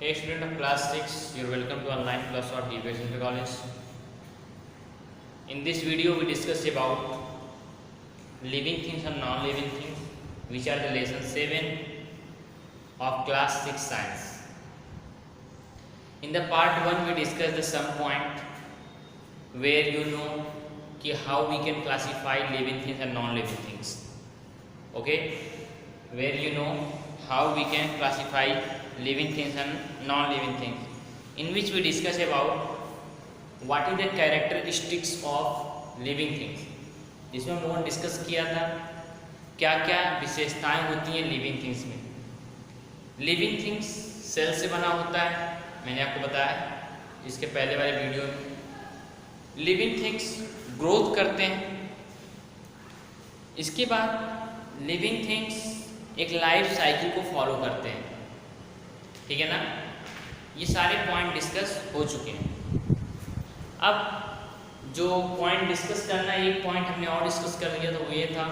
Hey student of class 6, you're welcome to online class of DBS Inter College. In this video we discuss about living things and non-living things, which are the lesson 7 of class 6 science. In the part 1 we discussed the sum point where you know how we can classify living things and non-living things. Okay, where you know how we can classify living things and non-living things, in which we discuss about what is the characteristics of living things. जिसमें हम लोगों ने discuss किया था क्या क्या विशेषताएं होती हैं लिविंग थिंग्स में. लिविंग थिंग्स सेल से बना होता है, मैंने आपको बताया इसके पहले वाले वीडियो में. लिविंग थिंग्स ग्रोथ करते हैं. इसके बाद लिविंग थिंग्स एक लाइफ साइकिल को फॉलो करते हैं. ठीक है ना, ये सारे पॉइंट डिस्कस हो चुके हैं. अब जो पॉइंट डिस्कस करना है, एक पॉइंट हमने और डिस्कस कर लिया, तो वो ये था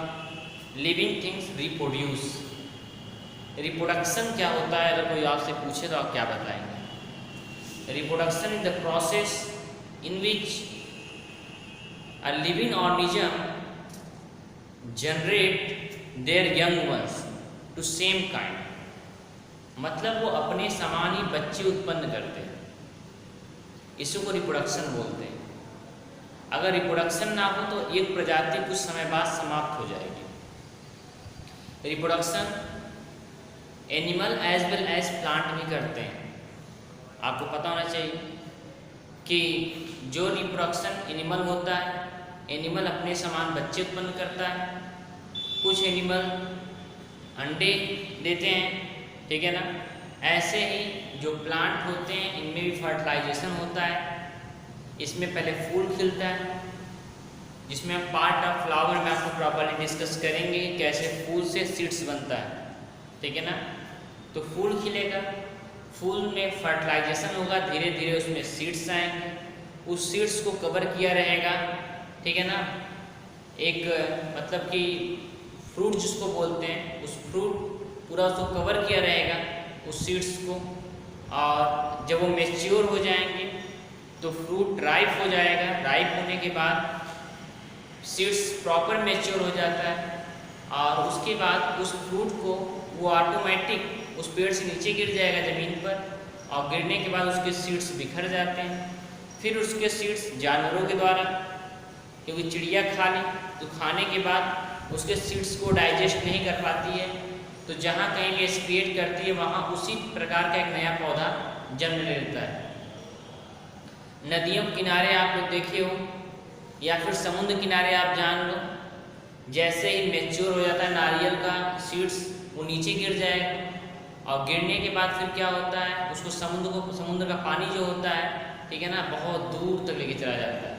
लिविंग थिंग्स रिप्रोड्यूस. रिप्रोडक्शन क्या होता है, अगर कोई आपसे पूछे तो आप क्या बताएंगे? Reproduction is the process in which a living organism generate their young ones to same kind. मतलब वो अपने समान ही बच्चे उत्पन्न करते हैं. इसी को रिप्रोडक्शन बोलते हैं. अगर रिप्रोडक्शन ना हो तो एक प्रजाति कुछ समय बाद समाप्त हो जाएगी. Reproduction animal as well as plant भी करते हैं. आपको पता होना चाहिए कि जो रिप्रोडक्शन एनिमल होता है, एनिमल अपने समान बच्चे उत्पन्न करता है. कुछ एनिमल अंडे देते हैं, ठीक है ना. ऐसे ही जो प्लांट होते हैं इनमें भी फर्टिलाइजेशन होता है. इसमें पहले फूल खिलता है, जिसमें हम पार्ट ऑफ फ्लावर में आपको प्रॉपर्ली डिस्कस करेंगे कैसे फूल से सीड्स बनता है. ठीक है ना. तो फूल खिलेगा, फूल में फर्टिलाइजेशन होगा, धीरे धीरे उसमें सीड्स आएंगे. उस सीड्स को कवर किया रहेगा, ठीक है ना, एक मतलब कि फ्रूट जिसको बोलते हैं, उस फ्रूट पूरा उसको कवर किया रहेगा उस सीड्स को. और जब वो मैच्योर हो जाएंगे तो फ्रूट राइप हो जाएगा. राइप होने के बाद सीड्स प्रॉपर मैच्योर हो जाता है, और उसके बाद उस फ्रूट को वो ऑटोमेटिक उस पेड़ से नीचे गिर जाएगा ज़मीन पर, और गिरने के बाद उसके सीड्स बिखर जाते हैं. फिर उसके सीड्स जानवरों के द्वारा, क्योंकि चिड़िया खा ली तो खाने के बाद उसके सीड्स को डाइजेस्ट नहीं कर पाती है, तो जहाँ कहीं भी एक्सक्रिएट करती है वहाँ उसी प्रकार का एक नया पौधा जन्म ले लेता है. नदियों के किनारे आप लोग देखे हो, या फिर समुद्र किनारे आप जान लो, जैसे ही मैच्योर हो जाता है नारियल का सीड्स, वो नीचे गिर जाएगा, और गिरने के बाद फिर क्या होता है, उसको समुद्र का पानी जो होता है, ठीक है ना, बहुत दूर तक लेके चला जाता है.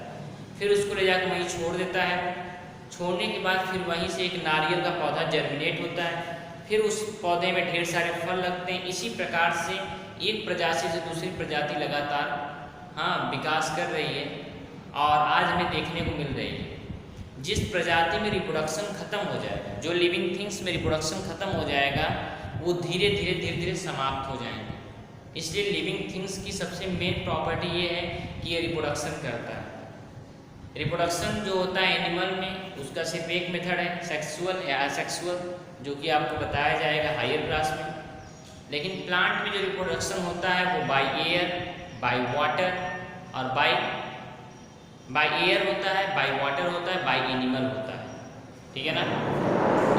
फिर उसको ले जाकर वहीं छोड़ देता है. छोड़ने के बाद फिर वहीं से एक नारियल का पौधा जर्मिनेट होता है. फिर उस पौधे में ढेर सारे फल लगते हैं. इसी प्रकार से एक प्रजाति से दूसरी प्रजाति लगातार विकास कर रही है, और आज हमें देखने को मिल रही है. जिस प्रजाति में रिप्रोडक्शन खत्म हो जाएगा, जो लिविंग थिंग्स में रिप्रोडक्शन खत्म हो जाएगा, वो धीरे धीरे समाप्त हो जाएंगे. इसलिए लिविंग थिंग्स की सबसे मेन प्रॉपर्टी ये है कि ये रिप्रोडक्शन करता है. रिप्रोडक्शन जो होता है एनिमल में, उसका सिर्फ एक मेथड है, सेक्सुअल या असेक्सुअल, जो कि आपको बताया जाएगा हायर क्लास में. लेकिन प्लांट में जो रिप्रोडक्शन होता है वो बाय एयर, बाय वाटर और बाय एयर होता है, बाय वाटर होता है, बाय एनिमल होता है. ठीक है ना.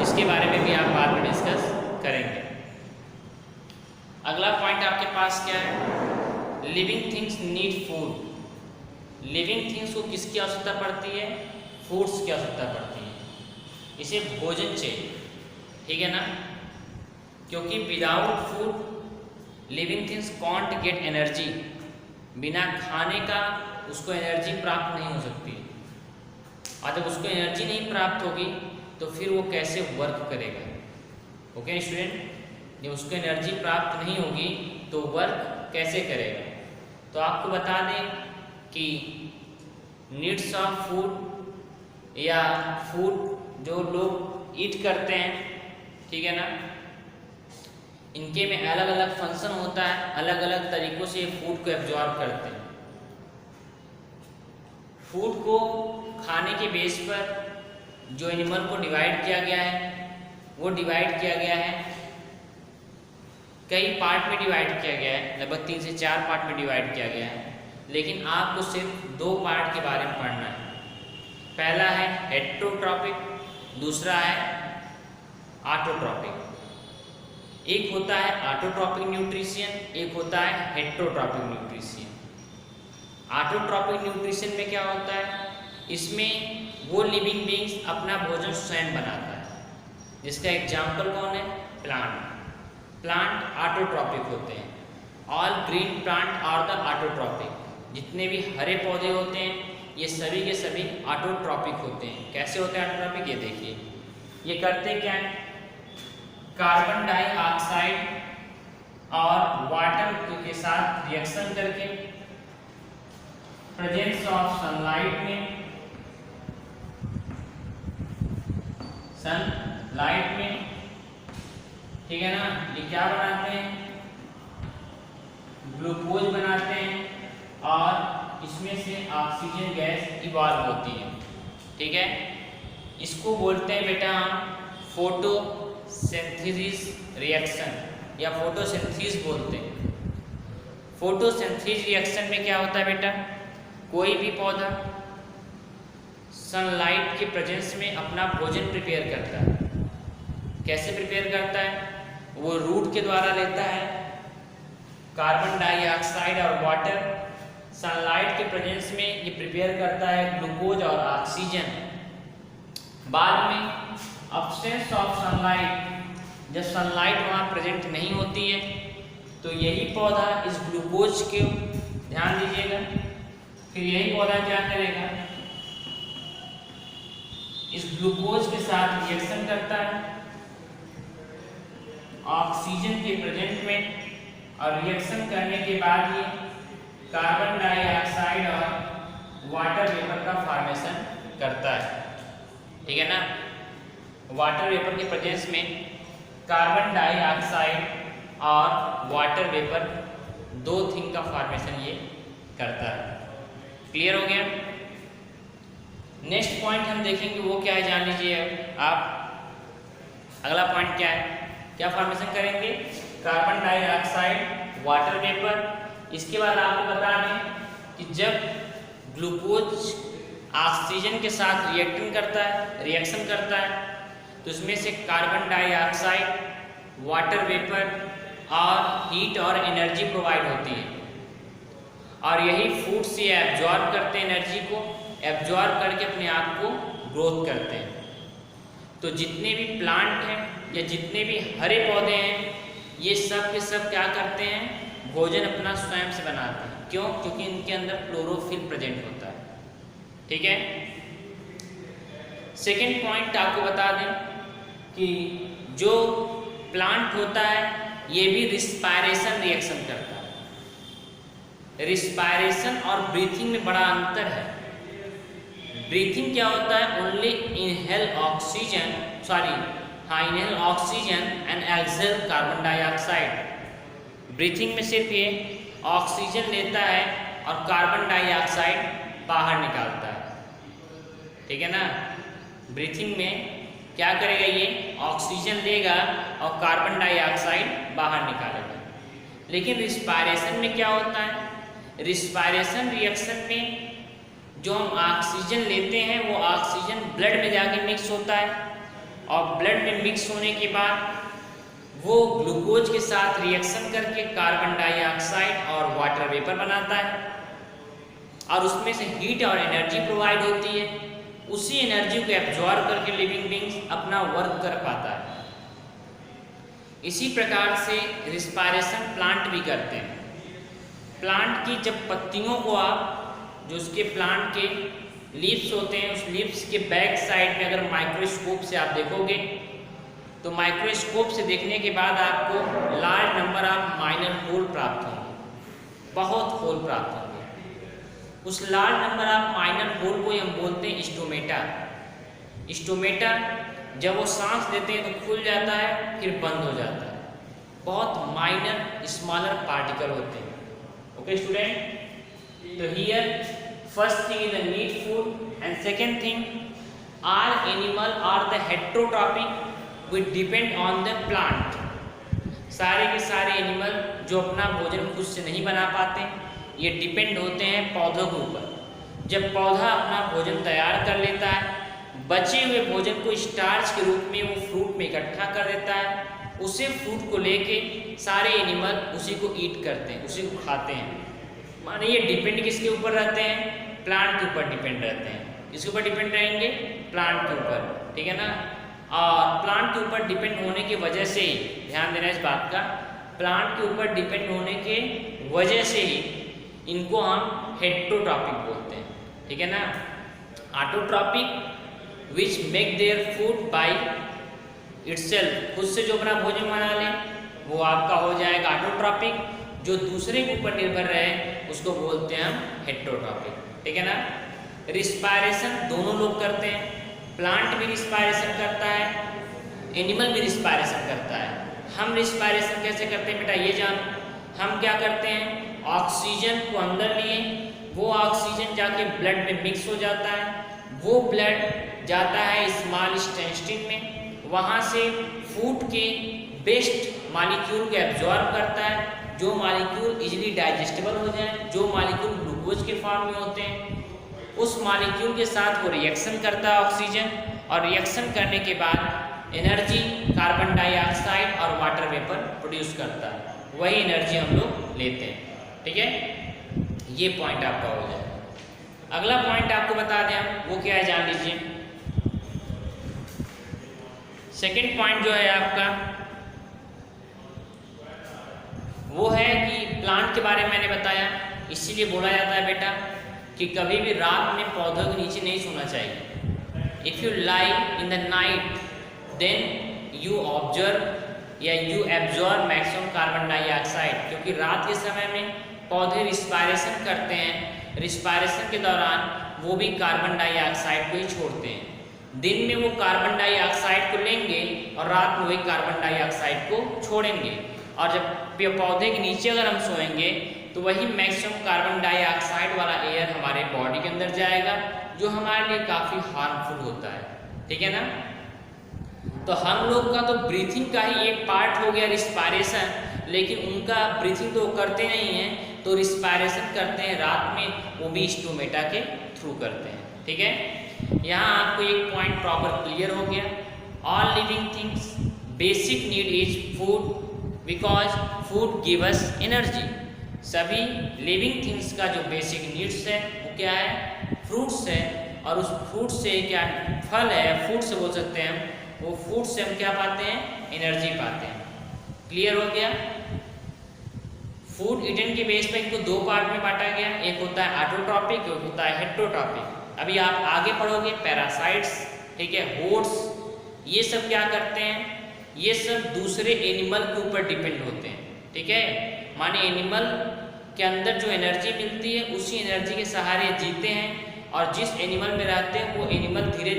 इसके बारे में भी आप बाद में डिस्कस करेंगे. अगला पॉइंट आपके पास क्या है? Living things need food. Living things को किसकी आवश्यकता पड़ती है? फूड्स की आवश्यकता पड़ती है. इसे भोजन चाहिए. ठीक है ना. क्योंकि without food living things can't get energy. बिना खाने का उसको एनर्जी प्राप्त नहीं हो सकती. और जब उसको एनर्जी नहीं प्राप्त होगी तो फिर वो कैसे वर्क करेगा? ओके स्टूडेंट, जब उसको एनर्जी प्राप्त नहीं होगी तो वर्क कैसे करेगा? तो आपको बता दें कि नीड्स ऑफ फूड या फूड जो लोग ईट करते हैं, ठीक है ना, इनके में अलग अलग फंक्शन होता है, अलग अलग तरीक़ों से ये फूड को एब्जॉर्ब करते हैं। फूड को खाने के बेस पर जो एनिमल को डिवाइड किया गया है वो डिवाइड किया गया है, कई पार्ट में डिवाइड किया गया है, लगभग 3 से 4 पार्ट में डिवाइड किया गया है। लेकिन आपको सिर्फ 2 पार्ट के बारे में पढ़ना है। पहला है हेटेरोट्रॉपिक, दूसरा है ऑटोट्रॉपिक। एक होता है ऑटोट्रॉपिक न्यूट्रिशन, एक होता है हेटेरोट्रॉपिक न्यूट्रिशन। ऑटोट्रॉपिक न्यूट्रिशन में क्या होता है, इसमें वो लिविंग बींग्स अपना भोजन स्वयं बनाता है, जिसका एग्जाम्पल कौन है, प्लांट। प्लांट ऑटोट्रॉपिक होते हैं। All green plant are the autotrophic. जितने भी हरे पौधे होते हैं ये सभी के सभी ऑटोट्रॉपिक होते हैं। कैसे होते हैं ऑटोट्रॉपिक, ये देखिए। ये करते क्या है, कार्बन डाइऑक्साइड और वाटर के साथ रिएक्शन करके प्रेजेंस ऑफ सनलाइट में, ठीक है ना, ये क्या बनाते हैं, ग्लूकोज बनाते हैं और इसमें से ऑक्सीजन गैस इवॉल्व होती है, ठीक है। इसको बोलते हैं बेटा हम फोटोसिंथेसिस रिएक्शन या फोटोसिंथेसिस बोलते हैं। फोटोसिंथेसिस रिएक्शन में क्या होता है बेटा, कोई भी पौधा सनलाइट के प्रेजेंस में अपना भोजन प्रिपेयर करता है। कैसे प्रिपेयर करता है, वो रूट के द्वारा लेता है कार्बन डाइऑक्साइड और वाटर, सनलाइट के प्रेजेंस में ये प्रिपेयर करता है ग्लूकोज और ऑक्सीजन। बाद में अब्सेंस ऑफ सनलाइट, जब सनलाइट वहाँ प्रेजेंट नहीं होती है तो यही पौधा इस ग्लूकोज के, ध्यान दीजिएगा, फिर यही पौधा क्या करेगा, इस ग्लूकोज के साथ रिएक्शन करता है ऑक्सीजन के प्रेजेंट में, और रिएक्शन करने के बाद ये कार्बन डाइऑक्साइड और वाटर वेपर का फॉर्मेशन करता है, ठीक है ना। वाटर वेपर के प्रेजेंस में कार्बन डाइऑक्साइड और वाटर वेपर 2 थिंग का फॉर्मेशन ये करता है। क्लियर हो गया। नेक्स्ट पॉइंट हम देखेंगे वो क्या है, जान लीजिए आप। अगला पॉइंट क्या है, क्या फॉर्मेशन करेंगे, कार्बन डाइऑक्साइड वाटर वेपर। इसके बाद आपको बता दें कि जब ग्लूकोज ऑक्सीजन के साथ रिएक्शन करता है तो उसमें से कार्बन डाइऑक्साइड वाटर वेपर और हीट और एनर्जी प्रोवाइड होती है, और यही फूड से एब्जॉर्ब करते हैं, एनर्जी को एब्जॉर्ब करके अपने आप को ग्रोथ करते हैं। तो जितने भी प्लांट हैं या जितने भी हरे पौधे हैं ये सब के सब क्या करते हैं, भोजन अपना स्वयं से बनाते हैं। क्यों, क्योंकि इनके अंदर क्लोरोफिल प्रेजेंट होता है, ठीक है। सेकेंड पॉइंट आपको बता दें कि जो प्लांट होता है ये भी रिस्पायरेशन रिएक्शन करता है। रिस्पायरेशन और ब्रीथिंग में बड़ा अंतर है। ब्रीथिंग क्या होता है, only inhale oxygen and exhale carbon dioxide. Breathing में सिर्फ ये ऑक्सीजन लेता है और कार्बन डाइऑक्साइड बाहर निकालता है, ठीक है ना। ब्रीथिंग में क्या करेगा, ये ऑक्सीजन लेगा और कार्बन डाइऑक्साइड बाहर निकालेगा। लेकिन रिस्पायरेशन में क्या होता है, रिस्पायरेशन रिएक्शन में जो हम ऑक्सीजन लेते हैं वो ऑक्सीजन ब्लड में जाके मिक्स होता है, और ब्लड में मिक्स होने के बाद वो ग्लूकोज के साथ रिएक्शन करके कार्बन डाइऑक्साइड और वाटर वेपर बनाता है, और उसमें से हीट और एनर्जी प्रोवाइड होती है। उसी एनर्जी को एब्जॉर्ब करके लिविंग बींग्स अपना वर्क कर पाता है। इसी प्रकार से रिस्पायरेशन प्लांट भी करते हैं। प्लांट की जब पत्तियों को आप, जो उसके प्लांट के लीव्स होते हैं, उस लीव्स के बैक साइड में अगर माइक्रोस्कोप से आप देखोगे तो माइक्रोस्कोप से देखने के बाद आपको large number of minor hole प्राप्त होंगे, बहुत होल प्राप्त होंगे। उस large number of minor hole को हम बोलते हैं स्टोमेटा। स्टोमेटा जब वो सांस लेते हैं तो खुल जाता है, फिर बंद हो जाता है। बहुत माइनर स्मॉलर पार्टिकल होते हैं। ओके स्टूडेंट, तो here first thing is the need food and second thing are animal are the heterotrophic which depend on the plant. सारे के सारे एनिमल जो अपना भोजन खुद से नहीं बना पाते, ये डिपेंड होते हैं पौधों के ऊपर। जब पौधा अपना भोजन तैयार कर लेता है, बचे हुए भोजन को स्टार्च के रूप में वो फ्रूट में इकट्ठा कर देता है, उसे फ्रूट को लेके सारे एनिमल उसी को ईट करते हैं, उसी को खाते हैं। माने ये डिपेंड किसके ऊपर रहते हैं? प्लांट के ऊपर डिपेंड रहते हैं। किसके ऊपर डिपेंड रहेंगे? प्लांट के ऊपर, ठीक है ना। और प्लांट के ऊपर डिपेंड होने की वजह से ही, ध्यान देना इस बात का, प्लांट के ऊपर डिपेंड होने के वजह से ही इनको हम हेट्रोट्रॉपिक बोलते हैं, ठीक है ना। Autotrophic which make their food by itself, खुद से जो अपना भोजन बना लें वो आपका हो जाएगा ऑटोट्रॉपिक। जो दूसरे के ऊपर निर्भर रहे उसको बोलते हैं हम हेट्रोट्रॉपिक, ठीक है ना। रिस्पायरेशन दोनों लोग करते हैं, प्लांट भी रिस्पायरेशन करता है, एनिमल भी रिस्पायरेशन करता है। हम रिस्पायरेशन कैसे करते हैं बेटा ये जानो। हम क्या करते हैं, ऑक्सीजन को अंदर लिए, वो ऑक्सीजन जाके ब्लड में मिक्स हो जाता है, वो ब्लड जाता है स्मॉल इंटेस्टाइन में, वहाँ से फूड के बेस्ट मॉलिक्यूल को एब्जॉर्ब करता है, जो मॉलिक्यूल इजीली डाइजेस्टेबल हो जाए, जो मॉलिक्यूल ग्लूकोज के फॉर्म में होते हैं, उस मॉलिक्यूल के साथ वो रिएक्शन करता है ऑक्सीजन, और रिएक्शन करने के बाद एनर्जी कार्बन डाइऑक्साइड और वाटर वेपर प्रोड्यूस करता है, वही एनर्जी हम लोग लेते हैं, ठीक है। ये पॉइंट आपका हो जाए। अगला पॉइंट आपको बता दें हम, वो क्या है जान लीजिए। सेकंड पॉइंट जो है आपका वो है कि प्लांट के बारे में मैंने बताया, इसीलिए बोला जाता है बेटा कि कभी भी रात में पौधों के नीचे नहीं सोना चाहिए। If you lie in the night then you observe या you absorb maximum carbon dioxide, क्योंकि रात के समय में पौधे रिस्पायरेशन करते हैं, रिस्पायरेशन के दौरान वो भी कार्बन डाइऑक्साइड को ही छोड़ते हैं। दिन में वो कार्बन डाइऑक्साइड को लेंगे और रात में वही कार्बन डाइऑक्साइड को छोड़ेंगे, और जब पौधे के नीचे अगर हम सोएंगे तो वही मैक्सिमम कार्बन डाइऑक्साइड वाला एयर हमारे बॉडी के अंदर जाएगा, जो हमारे लिए काफ़ी हार्मफुल होता है, ठीक है ना। तो हम लोग का तो ब्रीथिंग का ही एक पार्ट हो गया रिस्पायरेशन, लेकिन उनका ब्रीथिंग तो करते नहीं हैं, तो रिस्पायरेशन करते हैं रात में, वो भी स्टोमेटा के थ्रू करते हैं, ठीक है। यहाँ आपको एक पॉइंट प्रॉपर क्लियर हो गया। All living things basic need is food because food give us energy. सभी लिविंग थिंग्स का जो बेसिक नीड्स है वो क्या है? फ्रूट्स है, और उस फ्रूट से क्या फल है, फूड से बोल सकते हैं हम, वो फूड से हम क्या पाते हैं? एनर्जी पाते हैं। क्लियर हो गया। फूड ईटन के बेस पे इनको दो पार्ट में बांटा गया, एक होता है ऑटोट्रॉपिक, एक होता है हेट्रोट्रॉपिक। अभी आप आगे पढ़ोगे पैरासाइट्स, ठीक है, होर्स, ये सब क्या करते हैं? ये सब दूसरे एनिमल के ऊपर डिपेंड होते हैं, ठीक है। माने एनिमल के अंदर जो एनर्जी मिलती है उसी एनर्जी के सहारे जीते हैं, और जिस एनिमल में रहते हैं वो एनिमल धीरे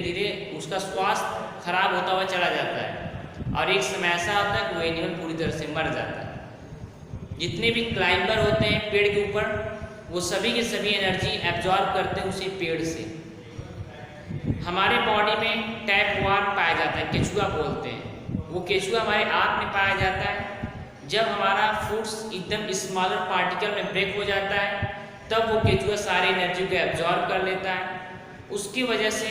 धीरे उसका स्वास्थ्य खराब होता हुआ चला जाता है, और एक समय ऐसा आता है कि वो एनिमल पूरी तरह से मर जाता है। जितने भी क्लाइंबर होते हैं पेड़ के ऊपर, वो सभी के सभी एनर्जी एब्जॉर्ब करते हैं उसी पेड़ से। हमारे बॉडी में टैपवार्म पाया जाता है, केचुआ बोलते हैं, वो केचुआ हमारे आँख में पाया जाता है। जब हमारा फूड्स एकदम स्मॉलर पार्टिकल में ब्रेक हो जाता है, तब वो केचुआ सारी एनर्जी को एब्जॉर्ब कर लेता है। उसकी वजह से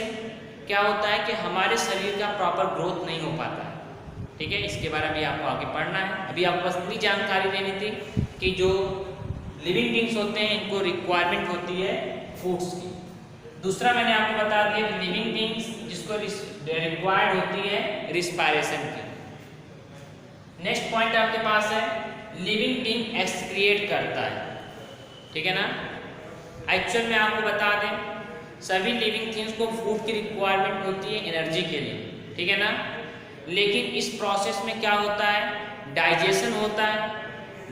क्या होता है कि हमारे शरीर का प्रॉपर ग्रोथ नहीं हो पाता है, ठीक है। इसके बारे में आपको आगे पढ़ना है। अभी आपको बस इतनी जानकारी लेनी थी कि जो लिविंग थिंग्स होते हैं इनको रिक्वायरमेंट होती है फूड्स की। दूसरा मैंने आपको बता दिया लिविंग थिंग्स जिसको रिक्वायर्ड होती है रिस्पायरेशन की। नेक्स्ट पॉइंट आपके पास है लिविंग थिंग एक्सक्रिएट करता है, ठीक है ना। एक्चुअल में आपको बता दें सभी लिविंग थिंग्स को फूड की रिक्वायरमेंट होती है एनर्जी के लिए, ठीक है ना। लेकिन इस प्रोसेस में क्या होता है? डाइजेशन होता है,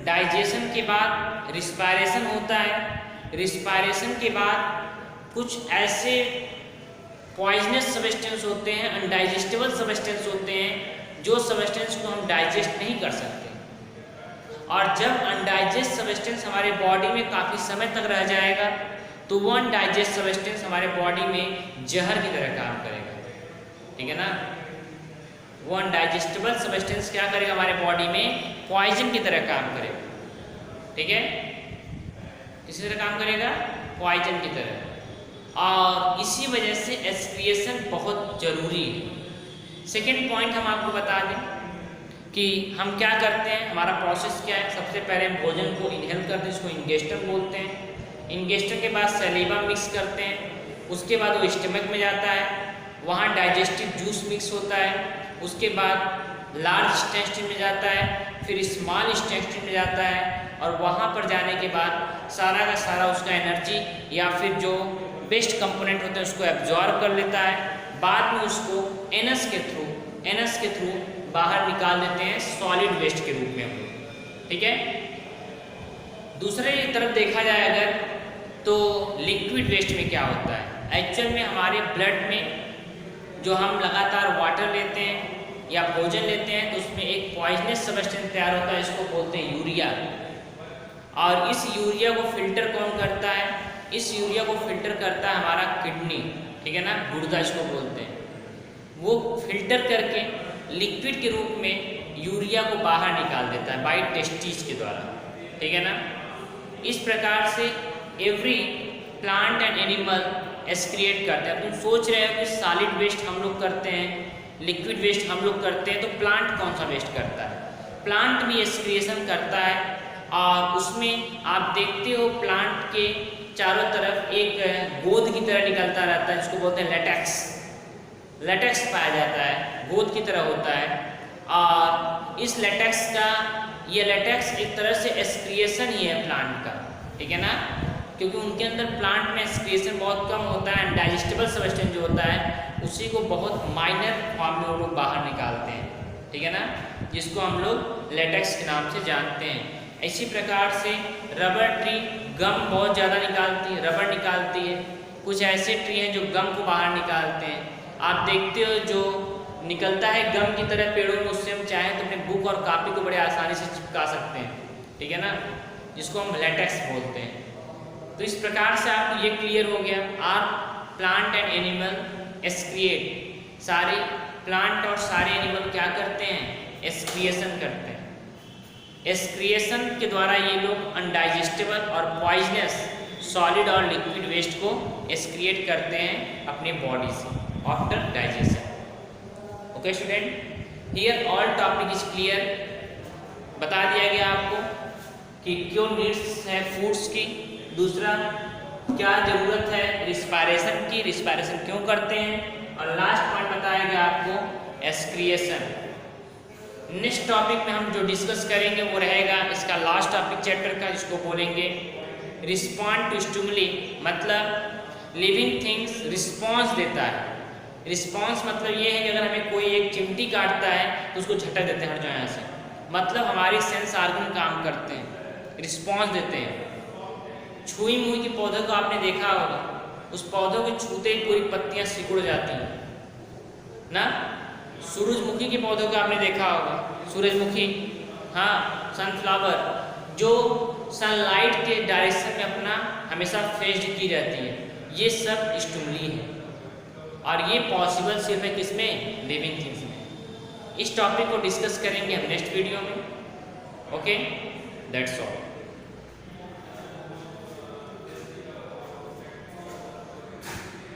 डाइजेशन के बाद रिस्पायरेशन होता है, रिस्पायरेशन के बाद कुछ ऐसे पॉइजनस सब्सटेंस होते हैं, अनडाइजेस्टेबल सब्सटेंस होते हैं जो सब्सटेंस को हम डाइजेस्ट नहीं कर सकते। और जब अनडाइजेस्ट सब्सटेंस हमारे बॉडी में काफ़ी समय तक रह जाएगा तो वो अनडाइजेस्ट सब्सटेंस हमारे बॉडी में जहर की तरह काम करेगा, ठीक है ना। वो अनडाइजेस्टेबल सब्सटेंस क्या करेगा हमारे बॉडी में, पॉइजन की तरह काम करेगा, ठीक है। किसी तरह काम करेगा, पॉइजन की तरह। और इसी वजह से एक्सक्रिएशन बहुत ज़रूरी है। सेकेंड पॉइंट हम आपको बता दें कि हम क्या करते हैं, हमारा प्रोसेस क्या है। सबसे पहले हम भोजन को इनहेल करते हैं, इसको इंगेस्टर बोलते हैं। इंगेस्टर के बाद सलीवा मिक्स करते हैं, उसके बाद वो स्टमक में जाता है, वहाँ डाइजेस्टिव जूस मिक्स होता है, उसके बाद लार्ज इंटेस्टाइन में जाता है, फिर स्मॉल इंटेस्टाइन में जाता है, और वहाँ पर जाने के बाद सारा का सारा उसका एनर्जी या फिर जो वेस्ट कंपोनेंट होते हैं उसको एब्जॉर्ब कर लेता है। बाद में उसको एनस के थ्रू बाहर निकाल देते हैं सॉलिड वेस्ट के रूप में हम लोग, ठीक है। दूसरे तरफ देखा जाए अगर तो लिक्विड वेस्ट में क्या होता है, एक्चुअल में हमारे ब्लड में जो हम लगातार वाटर लेते हैं या भोजन लेते हैं तो उसमें एक पॉइजनस सब्सटेंस तैयार होता है, इसको बोलते हैं यूरिया। और इस यूरिया को फिल्टर कौन करता है, इस यूरिया को फिल्टर करता है हमारा किडनी, ठीक है ना, गुर्दा इसको बोलते हैं। वो फिल्टर करके लिक्विड के रूप में यूरिया को बाहर निकाल देता है बाय टेस्टिस के द्वारा, ठीक है ना। इस प्रकार से every plant and animal excrete करते हैं। तुम सोच रहे हो कि सॉलिड वेस्ट हम लोग करते हैं, लिक्विड वेस्ट हम लोग करते हैं, तो प्लांट कौन सा वेस्ट करता है, प्लांट भी एक्सक्रिएशन करता है। और उसमें आप देखते हो प्लांट के चारों तरफ एक गोंद की तरह निकलता रहता है, जिसको बोलते हैं लेटेक्स पाया जाता है, गोंद की तरह होता है। और इस ये लेटेक्स एक तरह से एक्सक्रिएशन ही है प्लांट का, ठीक है ना, क्योंकि उनके अंदर प्लांट में एक्सक्रिएशन बहुत कम होता है। अनडाइजेस्टेबल सब्सटेंस जो होता है उसी को बहुत माइनर फॉर्म में वो लोग बाहर निकालते हैं, ठीक है ना, जिसको हम लोग लेटेक्स के नाम से जानते हैं। इसी प्रकार से रबर ट्री गम बहुत ज़्यादा निकालती है, रबर निकालती है। कुछ ऐसे ट्री हैं जो गम को बाहर निकालते हैं। आप देखते हो जो निकलता है गम की तरह पेड़ों में, उससे हम चाहें तो अपने बुक और कॉपी को बड़े आसानी से चिपका सकते हैं, ठीक है ना, जिसको हम लेटेक्स बोलते हैं। तो इस प्रकार से आपको ये क्लियर हो गया, are plant and animal excrete. सारे प्लांट और सारे एनिमल क्या करते हैं, एक्सक्रिएशन करते हैं। एक्सक्रिएशन के द्वारा ये लोग अनडाइजेस्टेबल और पॉइजनस सॉलिड और लिक्विड वेस्ट को एक्सक्रिएट करते हैं अपने बॉडी से after digestion. Okay student, here all topic is clear. बता दिया गया आपको कि क्यों नीड्स है फूड्स की, दूसरा क्या ज़रूरत है रिस्पायरेशन की, रिस्पायरेशन क्यों करते हैं, और लास्ट पॉइंट बताया गया आपको एक्सक्रिएशन। नेक्स्ट टॉपिक में हम जो डिस्कस करेंगे वो रहेगा इसका लास्ट टॉपिक चैप्टर का, जिसको बोलेंगे रिस्पॉन्ड टू स्टिमुली, मतलब लिविंग थिंग्स रिस्पॉन्स देता है। रिस्पॉन्स मतलब ये है कि अगर हमें कोई एक चिमटी काटता है तो उसको झटक देते हैं, हट जाओ यहाँ से, मतलब हमारे सेंस ऑर्गन काम करते हैं, रिस्पॉन्स देते हैं। छुई मुई के पौधे को आपने देखा होगा, उस पौधों को छूते ही पूरी पत्तियाँ सिकुड़ जाती हैं ना। सूरजमुखी के पौधों को आपने देखा होगा, सूरजमुखी, हाँ, सनफ्लावर, जो सनलाइट के डायरेक्शन में अपना हमेशा फेस्ड की रहती है, ये सब स्टिमुली है। और ये पॉसिबल सिर्फ है किसमें, लिविंग थिंग्स में। इस टॉपिक को डिस्कस करेंगे हम नेक्स्ट वीडियो में। Okay, that's all.